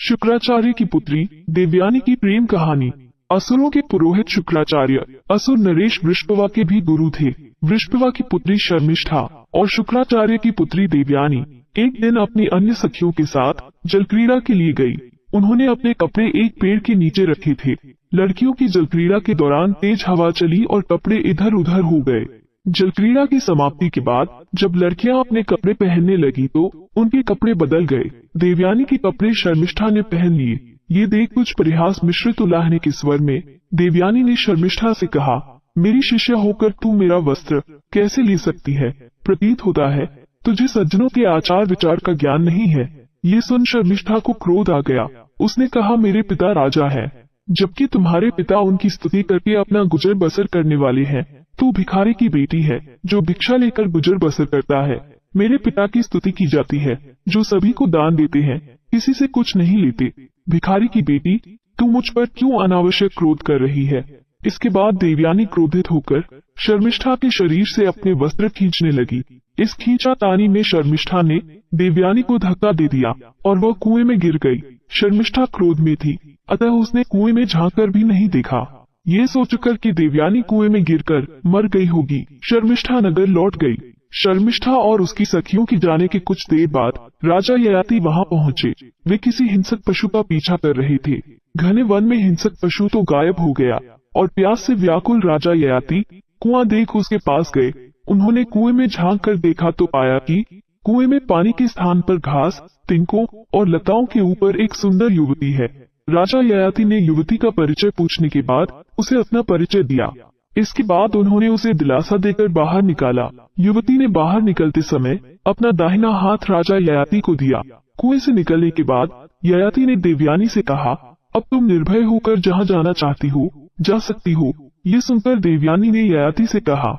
शुक्राचार्य की पुत्री देवयानी की प्रेम कहानी। असुरों के पुरोहित शुक्राचार्य असुर नरेश वृषभवा के भी गुरु थे। वृषभवा की पुत्री शर्मिष्ठा और शुक्राचार्य की पुत्री देवयानी एक दिन अपनी अन्य सखियों के साथ जलक्रीड़ा के लिए गई। उन्होंने अपने कपड़े एक पेड़ के नीचे रखे थे। लड़कियों की जलक्रीड़ा के दौरान तेज हवा चली और कपड़े इधर उधर हो गए। जलक्रीड़ा की समाप्ति के बाद जब लड़कियां अपने कपड़े पहनने लगी तो उनके कपड़े बदल गए। देवयानी के कपड़े शर्मिष्ठा ने पहन लिए। ये देख कुछ परिहास मिश्रित उलाहने के स्वर में देवयानी ने शर्मिष्ठा से कहा, मेरी शिष्य होकर तू मेरा वस्त्र कैसे ले सकती है? प्रतीत होता है तुझे सज्जनों के आचार विचार का ज्ञान नहीं है। ये सुन शर्मिष्ठा को क्रोध आ गया। उसने कहा, मेरे पिता राजा है, जबकि तुम्हारे पिता उनकी स्तुति करके अपना गुजर बसर करने वाले हैं। तू भिखारी की बेटी है जो भिक्षा लेकर गुजर बसर करता है। मेरे पिता की स्तुति की जाती है जो सभी को दान देते हैं, किसी से कुछ नहीं लेते। भिखारी की बेटी, तू मुझ पर क्यों अनावश्यक क्रोध कर रही है? इसके बाद देवयानी क्रोधित होकर शर्मिष्ठा के शरीर से अपने वस्त्र खींचने लगी। इस खींचातानी में शर्मिष्ठा ने देवयानी को धक्का दे दिया और वह कुएं में गिर गई। शर्मिष्ठा क्रोध में थी, अतः उसने कुएं में झांककर भी नहीं देखा। ये सोचकर कि देवयानी कुएं में गिरकर मर गई होगी, शर्मिष्ठा नगर लौट गई। शर्मिष्ठा और उसकी सखियों की जाने के कुछ देर बाद राजा ययाति वहां पहुंचे। वे किसी हिंसक पशु का पीछा कर रहे थे। घने वन में हिंसक पशु तो गायब हो गया और प्यास से व्याकुल राजा ययाति कुआं देख उसके पास गए। उन्होंने कुएं में झांक कर देखा तो पाया कि कुएं में पानी के स्थान पर घास, तिनकों और लताओं के ऊपर एक सुंदर युवती है। राजा ययाति ने युवती का परिचय पूछने के बाद उसे अपना परिचय दिया। इसके बाद उन्होंने उसे दिलासा देकर बाहर निकाला। युवती ने बाहर निकलते समय अपना दाहिना हाथ राजा ययाति को दिया। कुएं से निकलने के बाद ययाति ने देवयानी से कहा, अब तुम निर्भय होकर जहाँ जाना चाहती हो जा सकती हो। ये सुनकर देवयानी ने ययाति से कहा,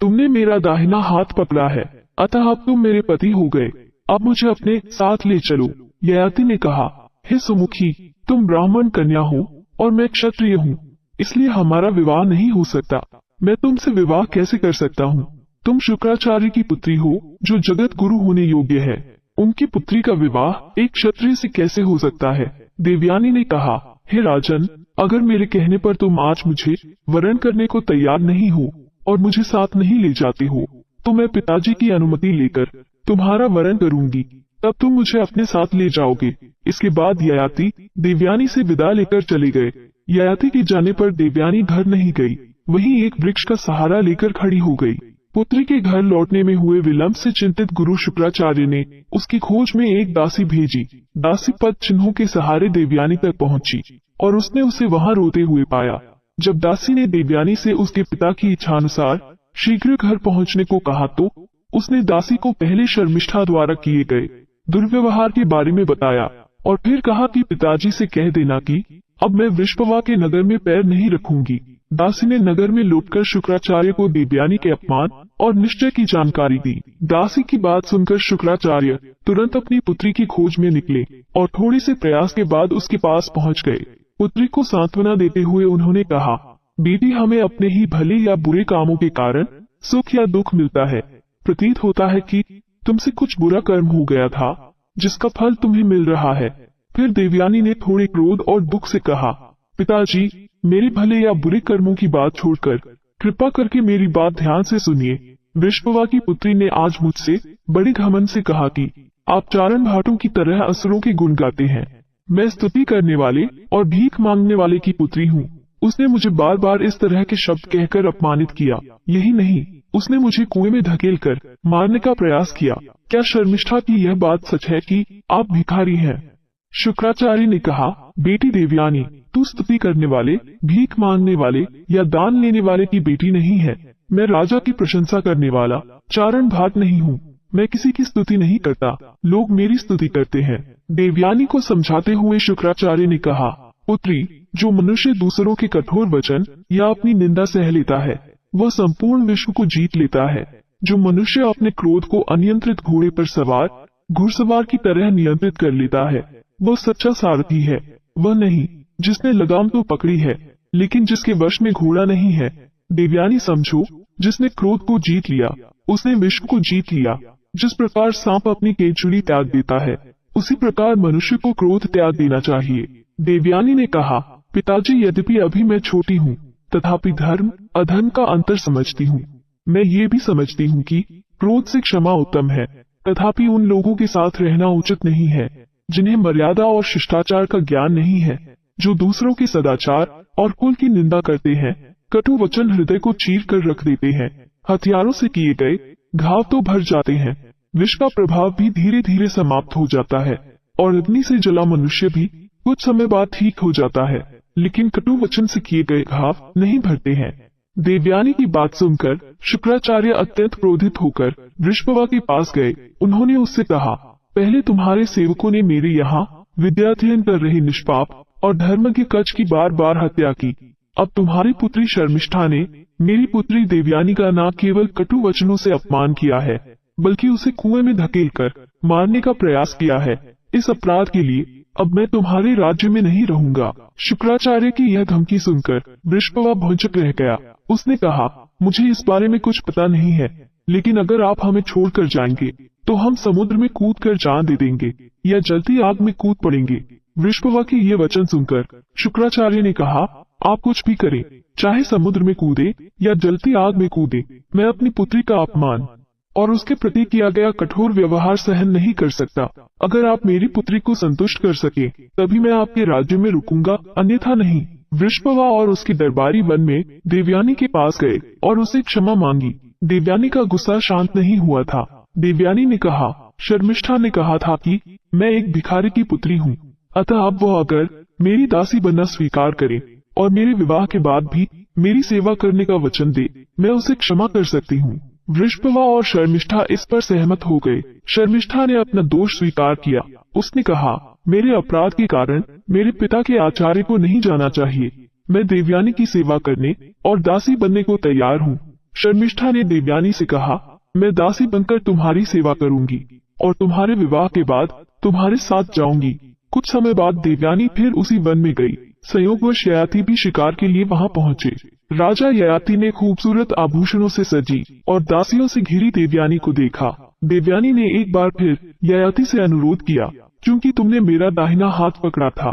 तुमने मेरा दाहिना हाथ पकड़ा है, अतः अब तुम मेरे पति हो गए। अब मुझे अपने साथ ले चलो। ययाति ने कहा, हे सुमुखी, तुम ब्राह्मण कन्या हो और मैं क्षत्रिय हूँ, इसलिए हमारा विवाह नहीं हो सकता। मैं तुमसे विवाह कैसे कर सकता हूँ? तुम शुक्राचार्य की पुत्री हो जो जगत गुरु होने योग्य है। उनकी पुत्री का विवाह एक क्षत्रिय से कैसे हो सकता है? देवयानी ने कहा, हे राजन, अगर मेरे कहने पर तुम आज मुझे वरण करने को तैयार नहीं हो और मुझे साथ नहीं ले जाते हो तो मैं पिताजी की अनुमति लेकर तुम्हारा वरण करूंगी, तब तुम मुझे अपने साथ ले जाओगे। इसके बाद ययाति देवयानी से विदा लेकर चले गए। ययाति के जाने पर देवयानी घर नहीं गई, वहीं एक वृक्ष का सहारा लेकर खड़ी हो गई। पुत्री के घर लौटने में हुए विलंब से चिंतित गुरु शुक्राचार्य ने उसकी खोज में एक दासी भेजी। दासी पद चिन्हों के सहारे देवयानी तक पहुंची और उसने उसे वहां रोते हुए पाया। जब दासी ने देवयानी से उसके पिता की इच्छानुसार शीघ्र घर पहुंचने को कहा तो उसने दासी को पहले शर्मिष्ठा द्वारा किए गए दुर्व्यवहार के बारे में बताया और फिर कहा कि पिताजी से कह देना कि अब मैं वृषभवा के नगर में पैर नहीं रखूंगी। दासी ने नगर में लौटकर शुक्राचार्य को देवयानी के अपमान और निश्चय की जानकारी दी। दासी की बात सुनकर शुक्राचार्य तुरंत अपनी पुत्री की खोज में निकले और थोड़े से प्रयास के बाद उसके पास पहुंच गए। पुत्री को सांत्वना देते हुए उन्होंने कहा, बेटी, हमें अपने ही भले या बुरे कामों के कारण सुख या दुख मिलता है। प्रतीत होता है कि तुमसे कुछ बुरा कर्म हो गया था जिसका फल तुम्हें मिल रहा है। फिर देवयानी ने थोड़े क्रोध और दुख से कहा, पिताजी, मेरे भले या बुरे कर्मों की बात छोड़कर कृपा करके मेरी बात ध्यान से सुनिए। वृषभवा की पुत्री ने आज मुझसे बड़े घमंड से कहा कि आप चारण भाटों की तरह असुरों के गुण गाते हैं। मैं स्तुति करने वाले और भीख मांगने वाले की पुत्री हूँ। उसने मुझे बार बार इस तरह के शब्द कहकर अपमानित किया। यही नहीं, उसने मुझे कुएं में धकेलकर मारने का प्रयास किया। क्या शर्मिष्ठा की यह बात सच है कि आप भिखारी हैं? शुक्राचार्य ने कहा, बेटी देवयानी, तू स्तुति करने वाले, भीख मांगने वाले या दान लेने वाले की बेटी नहीं है। मैं राजा की प्रशंसा करने वाला चारण भाट नहीं हूँ। मैं किसी की स्तुति नहीं करता, लोग मेरी स्तुति करते हैं। देवयानी को समझाते हुए शुक्राचार्य ने कहा, पुत्री, जो मनुष्य दूसरों के कठोर वचन या अपनी निंदा सह लेता है वह संपूर्ण विश्व को जीत लेता है। जो मनुष्य अपने क्रोध को अनियंत्रित घोड़े पर सवार घुड़सवार की तरह नियंत्रित कर लेता है वह सच्चा सारथी है। वह नहीं जिसने लगाम तो पकड़ी है लेकिन जिसके वश में घोड़ा नहीं है। देवयानी समझो, जिसने क्रोध को जीत लिया उसने विश्व को जीत लिया। जिस प्रकार सांप अपनी केंचुली त्याग देता है उसी प्रकार मनुष्य को क्रोध त्याग देना चाहिए। देवयानी ने कहा, पिताजी, यद्यपि अभी मैं छोटी हूँ, तथापि धर्म अधर्म का अंतर समझती हूँ। मैं ये भी समझती हूँ कि क्रोध से क्षमा उत्तम है, तथापि उन लोगों के साथ रहना उचित नहीं है जिन्हें मर्यादा और शिष्टाचार का ज्ञान नहीं है, जो दूसरों के सदाचार और कुल की निंदा करते हैं। कटु वचन हृदय को चीर कर रख देते हैं। हथियारों से किए गए घाव तो भर जाते हैं, विष का प्रभाव भी धीरे धीरे समाप्त हो जाता है और अग्नि से जला मनुष्य भी कुछ समय बाद ठीक हो जाता है, लेकिन कटु वचन से किए गए घाव नहीं भरते हैं। देवयानी की बात सुनकर शुक्राचार्य अत्यंत क्रोधित होकर वृषभवा के पास गए। उन्होंने उससे कहा, पहले तुम्हारे सेवकों ने मेरे यहाँ विद्याध्ययन कर रहे निष्पाप और धर्मज्ञ कच की बार बार हत्या की। अब तुम्हारी पुत्री शर्मिष्ठा ने मेरी पुत्री देवयानी का न केवल कटु वचनों से अपमान किया है, बल्कि उसे कुएं में धकेलकर मारने का प्रयास किया है। इस अपराध के लिए अब मैं तुम्हारे राज्य में नहीं रहूंगा। शुक्राचार्य की यह धमकी सुनकर वृषभवा भौंचक रह गया। उसने कहा, मुझे इस बारे में कुछ पता नहीं है, लेकिन अगर आप हमें छोड़कर जाएंगे तो हम समुद्र में कूदकर जान दे देंगे या जलती आग में कूद पड़ेंगे। वृषभवा के ये वचन सुनकर शुक्राचार्य ने कहा, आप कुछ भी करें, चाहे समुद्र में कूदे या जलती आग में कूदे, मैं अपनी पुत्री का अपमान और उसके प्रति किया गया कठोर व्यवहार सहन नहीं कर सकता। अगर आप मेरी पुत्री को संतुष्ट कर सके तभी मैं आपके राज्य में रुकूंगा, अन्यथा नहीं। वृषभवा और उसके दरबारी वन में देवयानी के पास गए और उसे क्षमा मांगी। देवयानी का गुस्सा शांत नहीं हुआ था। देवयानी ने कहा, शर्मिष्ठा ने कहा था कि मैं एक भिखारी की पुत्री हूँ, अतः अब वह अगर मेरी दासी बनना स्वीकार करे और मेरे विवाह के बाद भी मेरी सेवा करने का वचन दे, मैं उसे क्षमा कर सकती हूँ। वृषभवा और शर्मिष्ठा इस पर सहमत हो गए। शर्मिष्ठा ने अपना दोष स्वीकार किया। उसने कहा, मेरे अपराध के कारण मेरे पिता के आचार्य को नहीं जाना चाहिए। मैं देवयानी की सेवा करने और दासी बनने को तैयार हूँ। शर्मिष्ठा ने देवयानी से कहा, मैं दासी बनकर तुम्हारी सेवा करूंगी और तुम्हारे विवाह के बाद तुम्हारे साथ जाऊंगी। कुछ समय बाद देवयानी फिर उसी वन में गई। संयोगवश ययाति भी शिकार के लिए वहां पहुंचे। राजा ययाति ने खूबसूरत आभूषणों से सजी और दासियों से घिरी देवयानी को देखा। देवयानी ने एक बार फिर ययाति से अनुरोध किया, क्योंकि तुमने मेरा दाहिना हाथ पकड़ा था,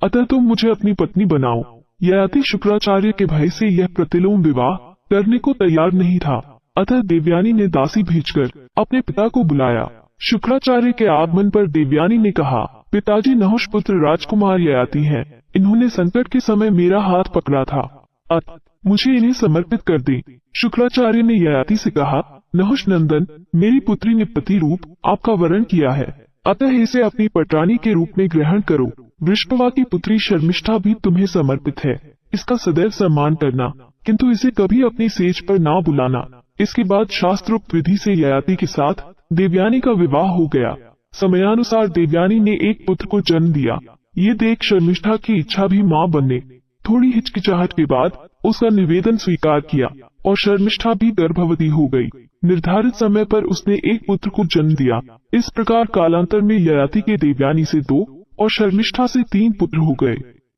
अतः तुम मुझे अपनी पत्नी बनाओ। ययाति शुक्राचार्य के भय से यह प्रतिलोम विवाह करने को तैयार नहीं था, अतः देवयानी ने दासी भेजकर अपने पिता को बुलाया। शुक्राचार्य के आगमन पर देवयानी ने कहा, पिताजी, नहुष पुत्र राजकुमार ययाति हैं। इन्होंने संकट के समय मेरा हाथ पकड़ा था, अतः मुझे इन्हें समर्पित कर दे। शुक्राचार्य ने ययाति से कहा, नहुष नंदन, मेरी पुत्री ने पति रूप आपका वरण किया है, अतः इसे अपनी पटरानी के रूप में ग्रहण करो। वृषभवा की पुत्री शर्मिष्ठा भी तुम्हें समर्पित है। इसका सदैव सम्मान करना, किंतु इसे कभी अपनी सेज पर ना बुलाना। इसके बाद शास्त्रोक्त विधि से ययाति के साथ देवयानी का विवाह हो गया। समयानुसार देवयानी ने एक पुत्र को जन्म दिया। ये देख शर्मिष्ठा की इच्छा भी मां बनने। थोड़ी हिचकिचाहट के बाद उसका निवेदन स्वीकार किया और शर्मिष्ठा भी गर्भवती हो गई। निर्धारित समय पर उसने एक पुत्र को जन्म दिया। इस प्रकार कालांतर में ययाति के देवयानी से 2 और शर्मिष्ठा से 3 पुत्र हो गए।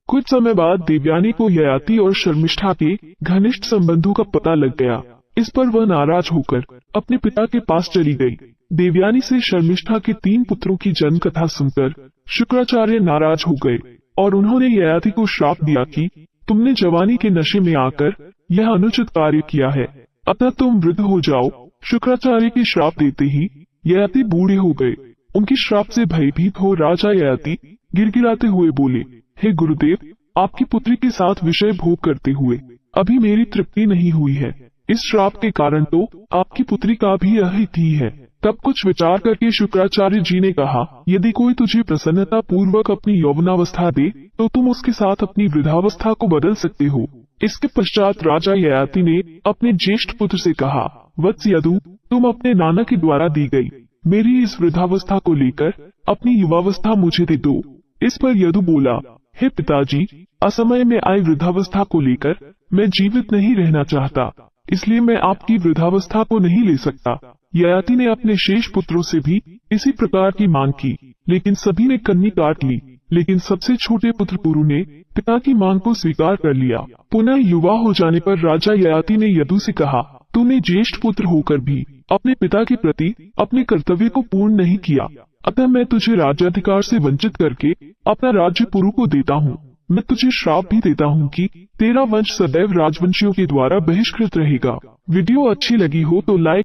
कुछ समय बाद देवयानी को ययाति और शर्मिष्ठा के घनिष्ठ संबंधों का पता लग गया। इस पर वह नाराज होकर अपने पिता के पास चली गई। देवयानी से शर्मिष्ठा के 3 पुत्रों की जन्म कथा सुनकर शुक्राचार्य नाराज हो गए और उन्होंने ययाति को श्राप दिया कि तुमने जवानी के नशे में आकर यह अनुचित कार्य किया है, अतः तुम वृद्ध हो जाओ। शुक्राचार्य के श्राप देते ही ययाति बूढ़े हो गए। उनके श्राप से भयभीत हो राजा ययाति गिड़गिड़ाते हुए बोले, हे गुरुदेव, आपकी पुत्री के साथ विषय भोग करते हुए अभी मेरी तृप्ति नहीं हुई है। इस श्राप के कारण तो आपकी पुत्री का भी यह हित ही है। तब कुछ विचार करके शुक्राचार्य जी ने कहा, यदि कोई तुझे प्रसन्नता पूर्वक अपनी यौवनावस्था दे तो तुम उसके साथ अपनी वृद्धावस्था को बदल सकते हो। इसके पश्चात राजा ययाति ने अपने ज्येष्ठ पुत्र से कहा, वत्स यदु, तुम अपने नाना के द्वारा दी गई मेरी इस वृद्धावस्था को लेकर अपनी युवावस्था मुझे दे दो। इस पर यदु बोला, हे पिताजी, असमय में आई वृद्धावस्था को लेकर मैं जीवित नहीं रहना चाहता, इसलिए मैं आपकी वृद्धावस्था को नहीं ले सकता। ययाति ने अपने शेष पुत्रों से भी इसी प्रकार की मांग की, लेकिन सभी ने कन्नी काट ली। लेकिन सबसे छोटे पुत्र पुरु ने पिता की मांग को स्वीकार कर लिया। पुनः युवा हो जाने पर राजा ययाति ने यदु से कहा, तूने ज्येष्ठ पुत्र होकर भी अपने पिता के प्रति अपने कर्तव्य को पूर्ण नहीं किया, अतः मैं तुझे राज्याधिकार से वंचित करके अपना राज्य पुरु को देता हूँ। मैं तुझे श्राप भी देता हूँ कि तेरा वंश सदैव राजवंशियों के द्वारा बहिष्कृत रहेगा। वीडियो अच्छी लगी हो तो लाइक